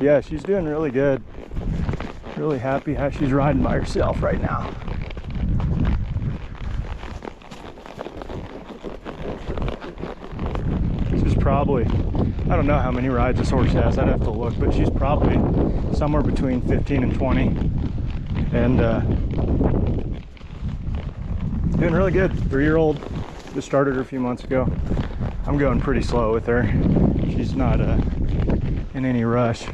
Yeah, she's doing really good. Really happy how she's riding by herself right now. She's probably, I don't know how many rides this horse has, I'd have to look, but she's probably somewhere between 15 and 20. And doing really good. 3-year-old, just started her a few months ago. I'm going pretty slow with her. She's not in any rush.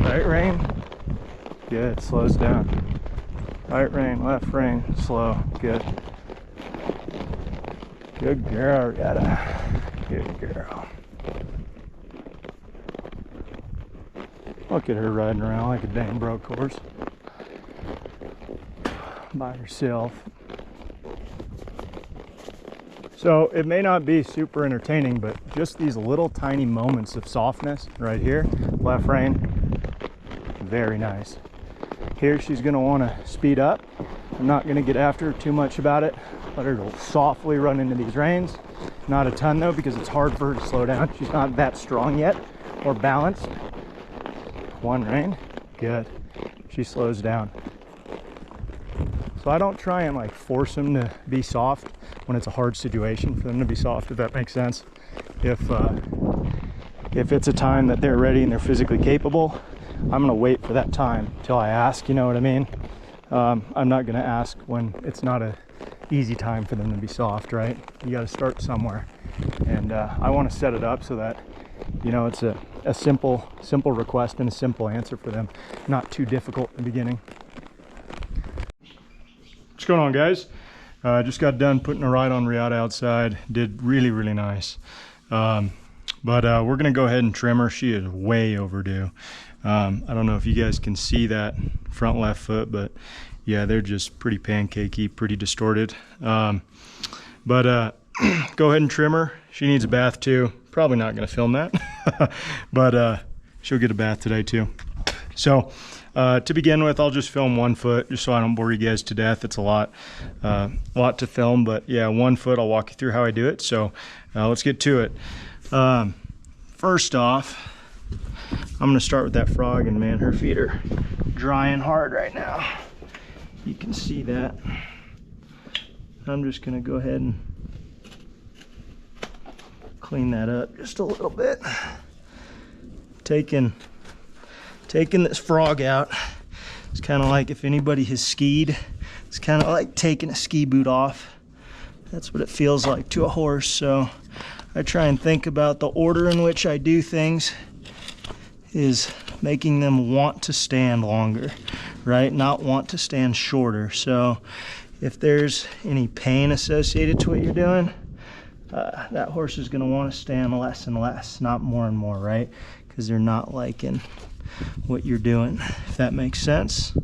Right rein, good, slows down. Right rein, left rein, slow, good. Good girl, Reata. Good girl. Look at her riding around like a dang broke horse. By herself. So it may not be super entertaining, but just these little tiny moments of softness right here, left rein, very nice. Here she's gonna wanna speed up. I'm not gonna get after her too much about it. Let her softly run into these reins. Not a ton though, because it's hard for her to slow down. She's not that strong yet or balanced. One rein, good. She slows down. So I don't try and like force them to be soft when it's a hard situation for them to be soft, if that makes sense. If it's a time that they're ready and they're physically capable, I'm gonna wait for that time till I ask, you know what I mean? I'm not gonna ask when it's not a easy time for them to be soft, right? You gotta start somewhere. And I wanna set it up so that, you know, it's a simple request and a simple answer for them. Not too difficult in the beginning. What's going on, guys? Just got done putting a ride on Reata outside. Did really nice. But we're gonna go ahead and trim her. She is way overdue. I don't know if you guys can see that front left foot, but yeah, they're just pretty pancakey, pretty distorted. But go ahead and trim her. She needs a bath too. Probably not gonna film that, but she'll get a bath today too. So to begin with, I'll just film 1 foot just so I don't bore you guys to death. It's a lot to film, but yeah, 1 foot, I'll walk you through how I do it. So let's get to it. First off, I'm gonna start with that frog, and man, her feet are drying hard right now. You can see that. I'm just gonna go ahead and clean that up just a little bit. Taking this frog out, it's kind of like if anybody has skied, it's kind of like taking a ski boot off. That's what it feels like to a horse. So I try and think about the order in which I do things is making them want to stand longer, right? Not want to stand shorter. So if there's any pain associated to what you're doing, that horse is going to want to stand less and less, not more and more, right? Because they're not liking what you're doing, if that makes sense.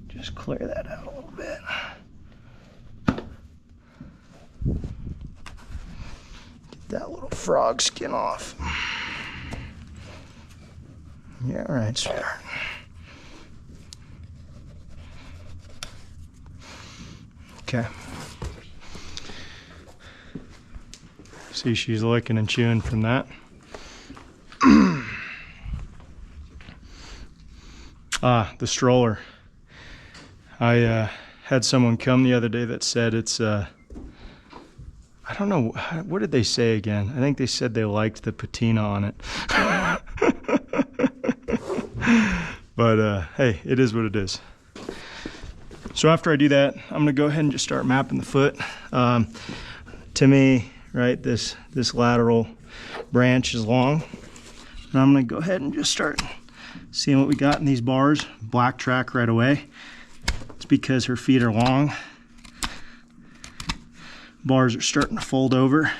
Just clear that out a little bit. Get that little frog skin off. Yeah, all right, sweetheart. Okay. See, she's licking and chewing from that. The stroller. I had someone come the other day that said it's I don't know, what did they say again? I think they said they liked the patina on it. But hey, it is what it is. So after I do that, I'm gonna go ahead and just start mapping the foot. To me, right, this lateral branch is long. And I'm gonna go ahead and just start seeing what we got in these bars. Black track right away. It's because her feet are long. Bars are starting to fold over.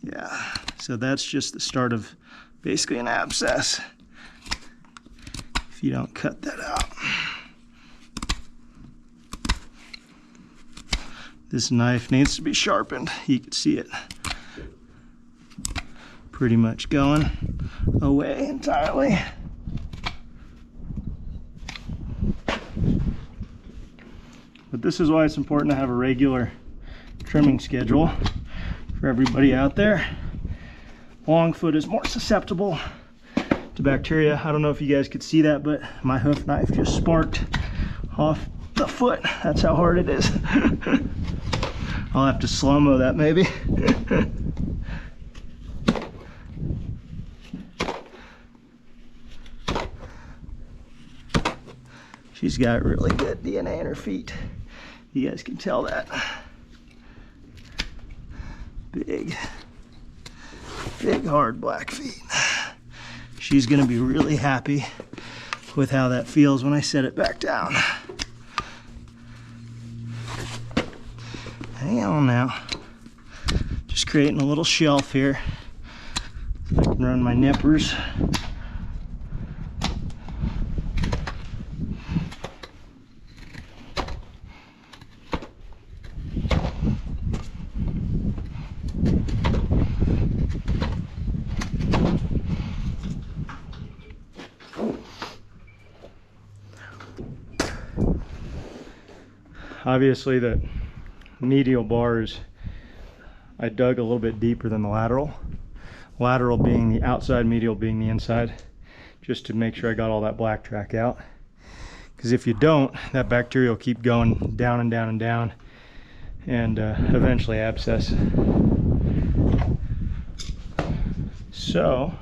Yeah, so that's just the start of basically an abscess if you don't cut that out. This knife needs to be sharpened. You can see it pretty much going away entirely. But this is why it's important to have a regular trimming schedule for everybody out there. Long foot is more susceptible to bacteria. I don't know if you guys could see that, but my hoof knife just sparked off the foot. That's how hard it is. I'll have to slow-mo that maybe. She's got really good DNA in her feet. You guys can tell that. Big hard black feet. She's gonna be really happy with how that feels when I set it back down. Hang on now. Just creating a little shelf here so I can run my nippers. Obviously the medial bars, I dug a little bit deeper than the lateral. Lateral being the outside, medial being the inside, just to make sure I got all that black track out. Because if you don't, that bacteria will keep going down and down and down, and eventually abscess. So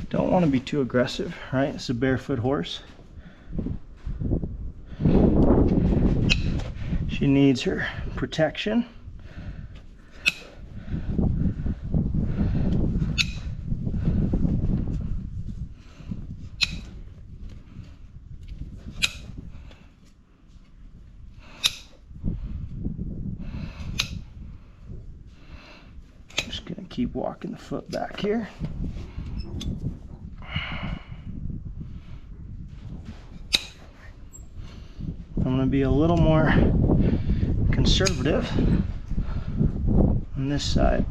don't want to be too aggressive, right? It's a barefoot horse. She needs her protection. Just gonna keep walking the foot back here. I'm going to be a little more conservative on this side,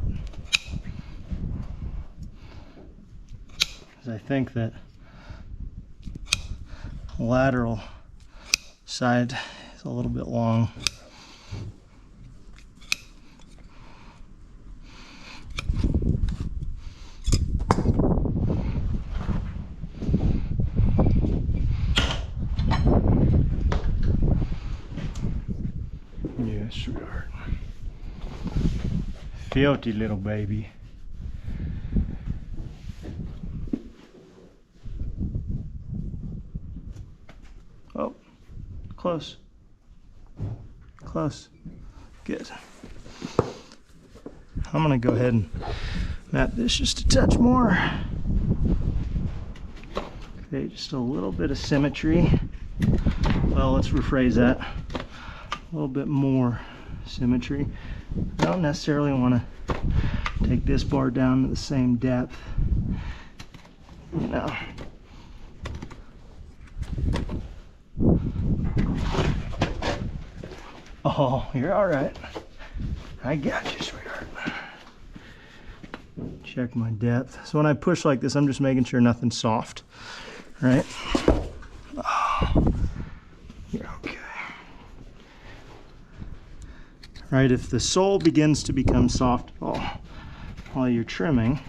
because I think that the lateral side is a little bit long. Sweetheart. Filthy little baby. Oh, close. Close. Good. I'm gonna go ahead and map this just a touch more. Okay, just a little bit of symmetry. Well, let's rephrase that. A little bit more symmetry. I don't necessarily want to take this bar down to the same depth, you know. Oh, you're all right. I got you, sweetheart. Check my depth. So when I push like this, I'm just making sure nothing's soft, right? Oh, you're okay. Right, if the sole begins to become soft while you're trimming,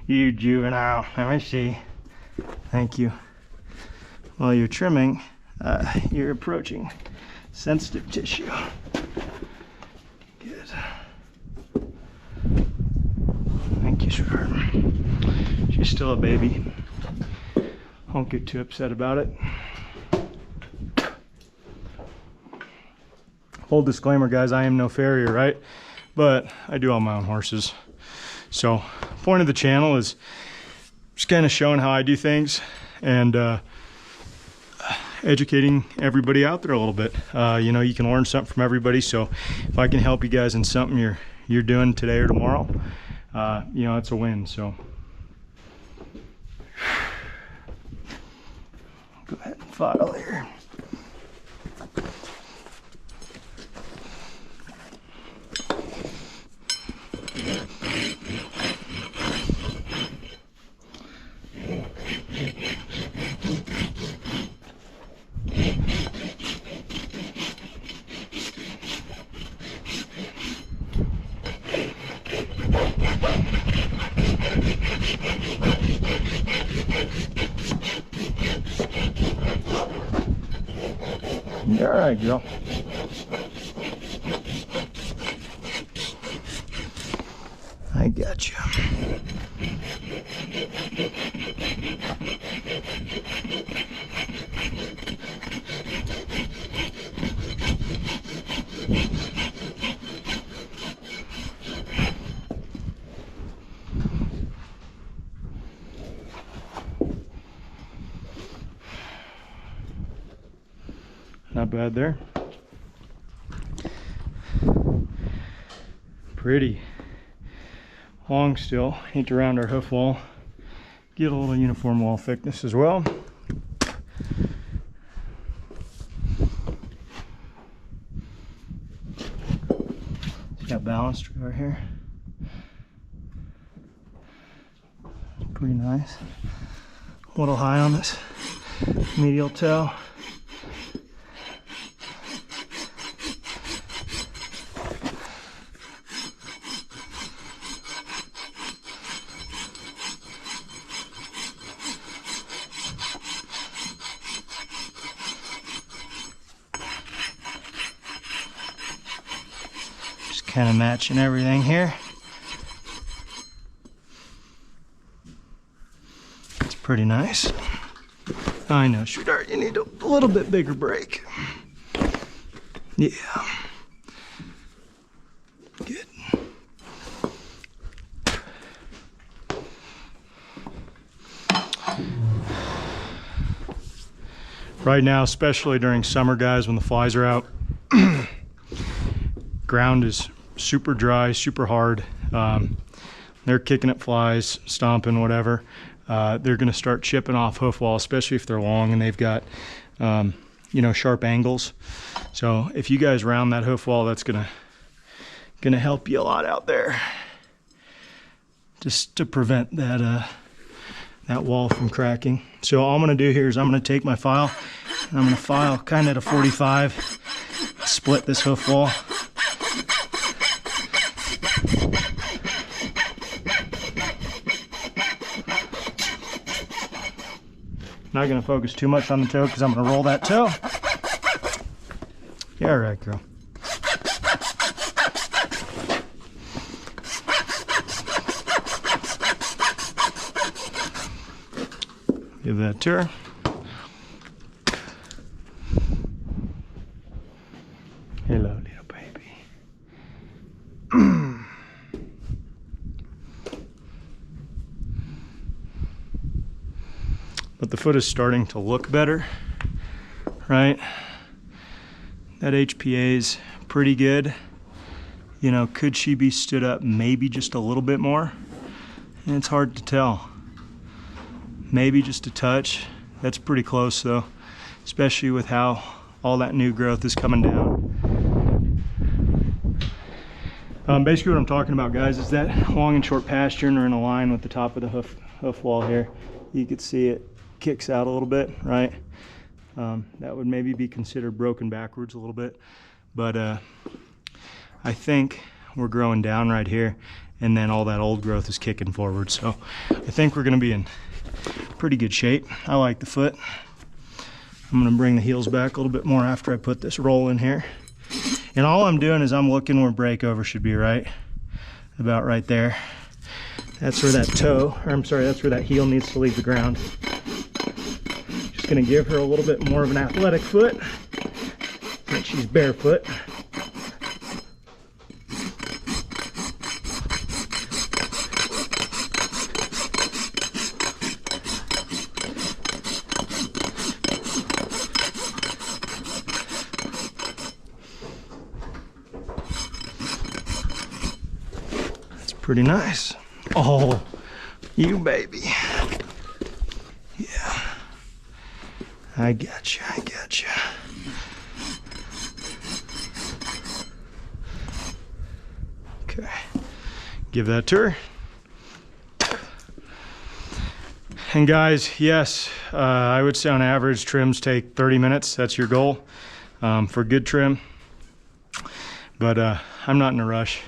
you juvenile, let me see, thank you. While you're trimming, you're approaching sensitive tissue. Good. Thank you, sweetheart. She's still a baby. Won't get too upset about it. Full disclaimer, guys, I am no farrier, right? But I do all my own horses. So point of the channel is just kind of showing how I do things and educating everybody out there a little bit. You know, you can learn something from everybody. So if I can help you guys in something you're doing today or tomorrow, you know, it's a win. So go ahead and file here. right, girl. I got you. Not bad there. Pretty long still. Need to round our hoof wall. Get a little uniform wall thickness as well. It's got balanced right here. Pretty nice. A little high on this medial toe. Kind of matching everything here. It's pretty nice. I know, sweetheart, you need a little bit bigger break. Yeah. Good. Right now, especially during summer, guys, when the flies are out, ground is super dry, super hard. They're kicking at flies, stomping, whatever. They're going to start chipping off hoof wall, especially if they're long and they've got, you know, sharp angles. So if you guys round that hoof wall, that's gonna help you a lot out there, just to prevent that that wall from cracking. So all I'm going to do here is I'm going to take my file and I'm going to file kind of at a 45, split this hoof wall. Not going to focus too much on the toe because I'm going to roll that toe. Yeah, all right, girl. Give that to her. Hello, little baby. But the foot is starting to look better, right? That HPA is pretty good. You know, could she be stood up maybe just a little bit more? And it's hard to tell. Maybe just a touch. That's pretty close though, especially with how all that new growth is coming down. Basically what I'm talking about, guys, is that long and short pasturing are in a line with the top of the hoof wall here. You could see it kicks out a little bit, right? That would maybe be considered broken backwards a little bit, but I think we're growing down right here, and then all that old growth is kicking forward. So I think we're going to be in pretty good shape. I like the foot. I'm going to bring the heels back a little bit more after I put this roll in here, and all I'm doing is I'm looking where breakover should be, right about right there. That's where that toe, or I'm sorry, that's where that heel needs to leave the ground. Just gonna give her a little bit more of an athletic foot, but she's barefoot. That's pretty nice. Oh, you baby. Yeah. I got you, I got you. Okay. Give that to her. And guys, yes, I would say on average trims take 30 minutes. That's your goal for good trim. But I'm not in a rush.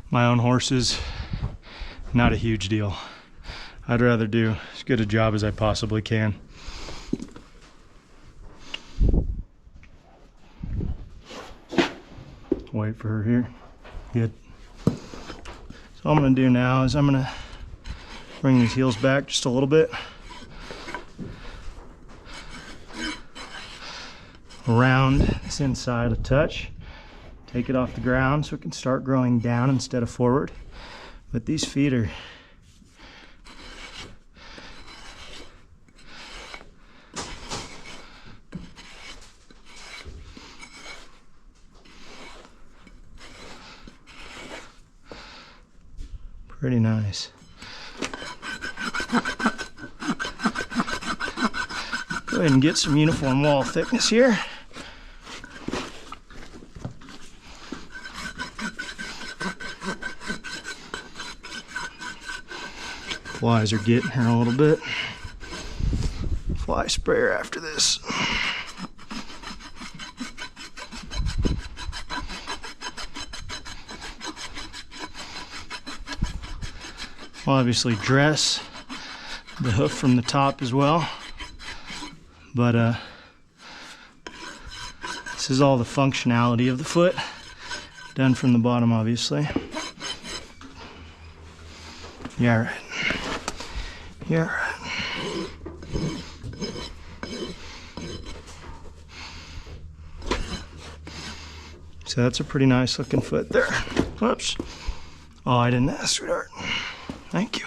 My own horses, not a huge deal. I'd rather do as good a job as I possibly can. Wait for her here. Good. So what I'm gonna do now is I'm gonna bring these heels back just a little bit. Around this inside a touch. Take it off the ground so it can start growing down instead of forward. But these feet are pretty nice. Go ahead and get some uniform wall thickness here. Flies are getting her a little bit. Fly sprayer after this. We'll obviously dress the hoof from the top as well, but this is all the functionality of the foot done from the bottom, obviously. Yeah, right. Yeah, right. So that's a pretty nice looking foot there. Whoops. Oh, I didn't ask, sweetheart. Thank you.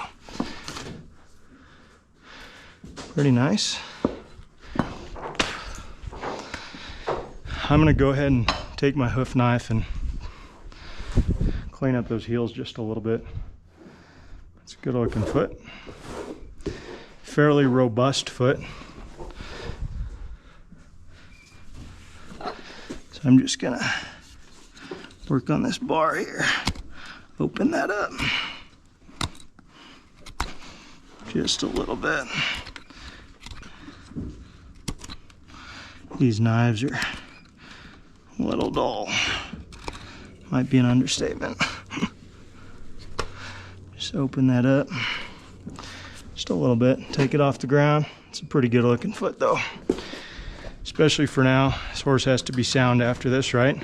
Pretty nice. I'm gonna go ahead and take my hoof knife and clean up those heels just a little bit. It's a good looking foot. Fairly robust foot. So I'm just gonna work on this bar here. Open that up. Just a little bit. These knives are a little dull. Might be an understatement. Just open that up. Just a little bit. Take it off the ground. It's a pretty good looking foot though. Especially for now. This horse has to be sound after this, right?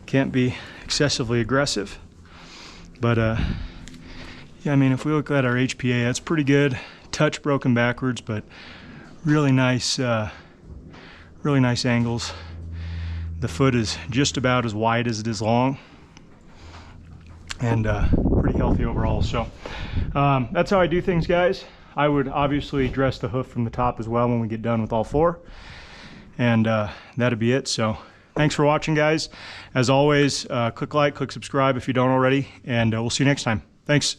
Can't be excessively aggressive. But yeah, I mean, if we look at our HPA, that's pretty good. Touch broken backwards, but really nice angles. The foot is just about as wide as it is long, and pretty healthy overall. So that's how I do things, guys. I would obviously dress the hoof from the top as well when we get done with all four, and that'd be it. So thanks for watching, guys. As always, click like, click subscribe if you don't already, and we'll see you next time. Thanks.